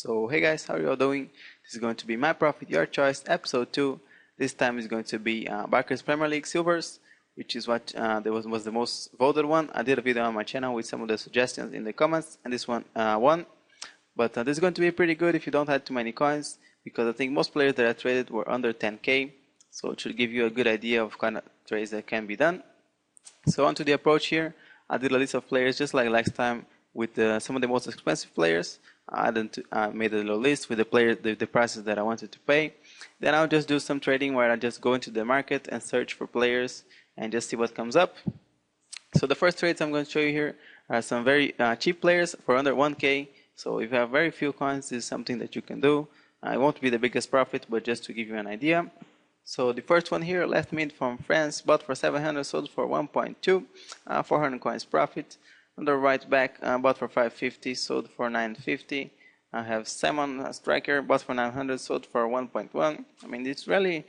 So hey guys, how are you all doing? This is going to be My Profit Your Choice episode 2. This time is going to be Barker's Premier League Silvers, which is what was the most voted one. I did a video on my channel with some of the suggestions in the comments, and this one won. But this is going to be pretty good if you don't have too many coins, because I think most players that I traded were under 10k, so it should give you a good idea of kind of trades that can be done. So on to the approach here. I did a list of players just like last time with some of the most expensive players. I made a little list with the prices that I wanted to pay. Then I'll just do some trading where I just go into the market and search for players and just see what comes up. So the first trades I'm going to show you here are some very cheap players for under 1k. So if you have very few coins, this is something that you can do. It won't be the biggest profit, but just to give you an idea. So the first one here, left mid from France, bought for 700, sold for 1.2, 400 coins profit. On the right back, bought for 550, sold for 950. I have Simon striker, bought for 900, sold for 1.1. I mean, it's really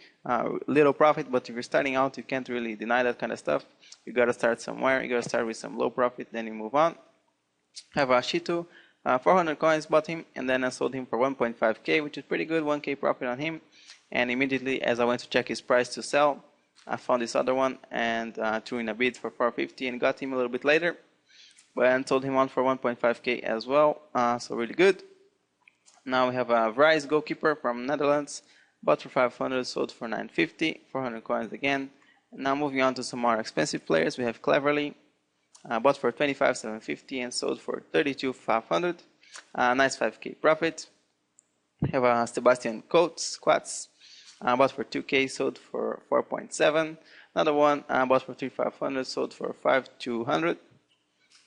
little profit, but if you're starting out, you can't really deny that kind of stuff. You gotta start somewhere. You gotta start with some low profit, then you move on. I have Shitu, 400 coins, bought him, and then I sold him for 1.5k, which is pretty good, 1k profit on him. And immediately, as I went to check his price to sell, I found this other one and threw in a bid for 450 and got him a little bit later. But sold him on for 1.5k as well, so really good. Now we have a Vrijs goalkeeper from Netherlands, bought for 500, sold for 950, 400 coins again. And now moving on to some more expensive players, we have Cleverly, bought for 25,750 and sold for 32,500, nice 5k profit. We have Sebastian Coates, bought for 2k, sold for 4.7. Another one bought for 3,500, sold for 5,200.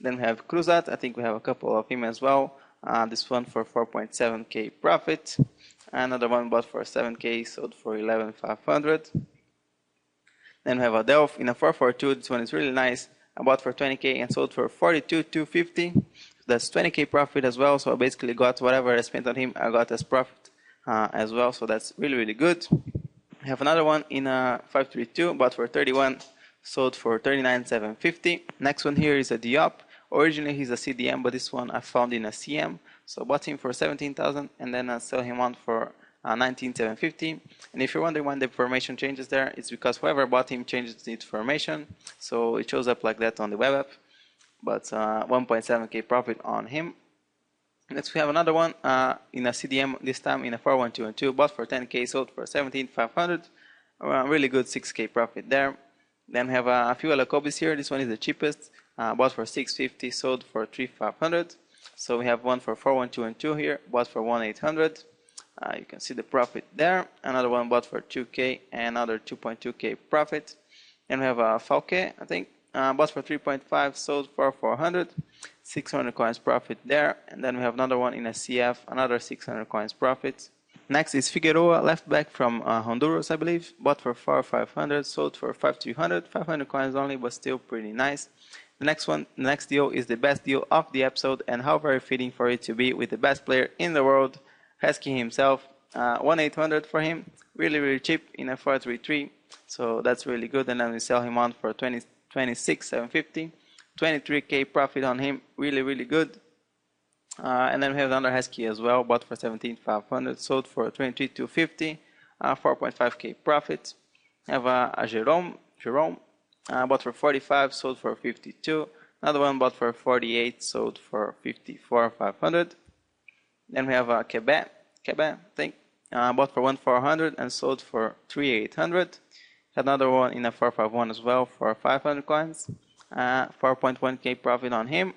Then we have Cruzat. I think we have a couple of him as well. This one for 4.7k profit. Another one bought for 7k, sold for 11,500. Then we have a Delph in a 442. This one is really nice. I bought for 20k and sold for 42,250. That's 20k profit as well. So I basically got whatever I spent on him, I got as profit as well. So that's really good. I have another one in a 532, bought for 31, sold for 39,750. Next one here is a Diop. Originally he's a CDM, but this one I found in a CM. So I bought him for 17,000 and then I sell him on for 19,750. And if you're wondering why the formation changes there, it's because whoever bought him changes the formation. So it shows up like that on the web app. But 1.7k profit on him. Next we have another one in a CDM, this time in a 41212, bought for 10k, sold for 17,500. Really good 6k profit there. Then we have a few Alacobis here. This one is the cheapest, bought for 650, sold for 3,500. So we have one for 41212 here, bought for 1,800. You can see the profit there. Another one bought for 2k and another 2.2k profit. Then we have a Falke, I think, bought for 3.5, sold for 400. 600 coins profit there. And then we have another one in a CF, another 600 coins profit. Next is Figueroa, left back from Honduras, I believe. Bought for 4,500, sold for 5,200. 500 coins only, but still pretty nice. The next deal is the best deal of the episode, and how very fitting for it to be with the best player in the world, Heskey himself. 1,800 for him, really cheap in a 433. So that's really good. And then we sell him on for 26,750. 23k profit on him, really good. And then we have another Heskey as well, bought for 17,500, sold for 23,250, 4.5k profit. We have a Jerome, bought for 45, sold for 52. Another one bought for 48, sold for 54,500. Then we have a Quebec, I think, bought for 1,400 and sold for 3,800. Another one in a 451 as well for 500 coins. 4.1k profit on him.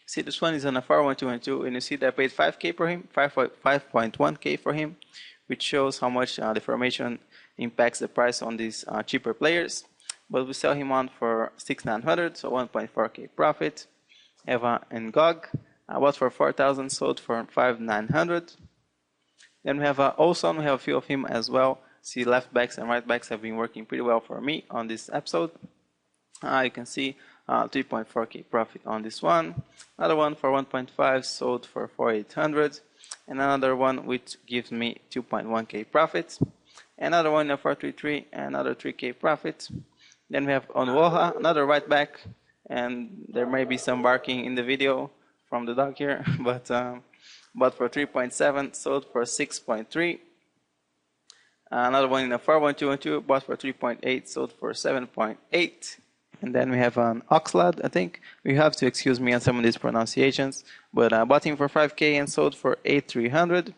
See, this one is on a 41212, and you see that I paid 5k for him, 5.1k for him, which shows how much the formation impacts the price on these cheaper players. But we sell him on for 6,900, so 1.4k profit. Eva and Gog, bought for 4,000, sold for 5,900. Then we have Olson, we have a few of him as well. See, left backs and right backs have been working pretty well for me on this episode. You can see 3.4k profit on this one. Another one for 1.5, sold for 4,800. And another one which gives me 2.1k profit. Another one at 433, another 3k profit. Then we have Onwoha, another right back, and there may be some barking in the video from the dog here, but bought for 3.7, sold for 6.3. Another one in a 41212, bought for 3.8, sold for 7.8. And then we have an Oxlade, I think. You have to excuse me on some of these pronunciations. But bought him for 5K and sold for 8,300.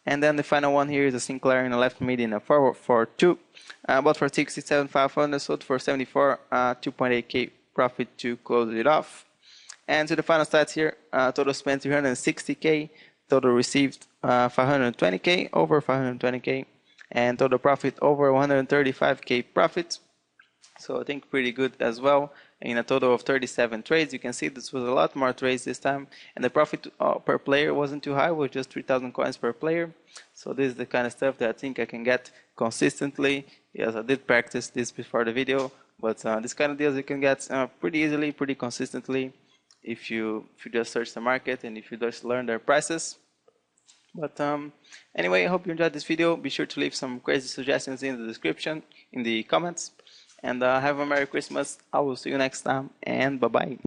And then the final one here is a Sinclair in the left mid in a 442. Bought for 67,500, sold for 74, 2.8K profit to close it off. And to the final stats here, total spent 360K, total received 520K, over 520K, and total profit over 135K profit. So I think pretty good as well. In a total of 37 trades, you can see this was a lot more trades this time, and the profit per player wasn't too high, it was just 3,000 coins per player. So this is the kind of stuff that I think I can get consistently. Yes, I did practice this before the video, but this kind of deals you can get pretty easily, pretty consistently if you just search the market and if you just learn their prices. But anyway, I hope you enjoyed this video. Be sure to leave some crazy suggestions in the description, in the comments. And have a Merry Christmas. I will see you next time, and bye-bye.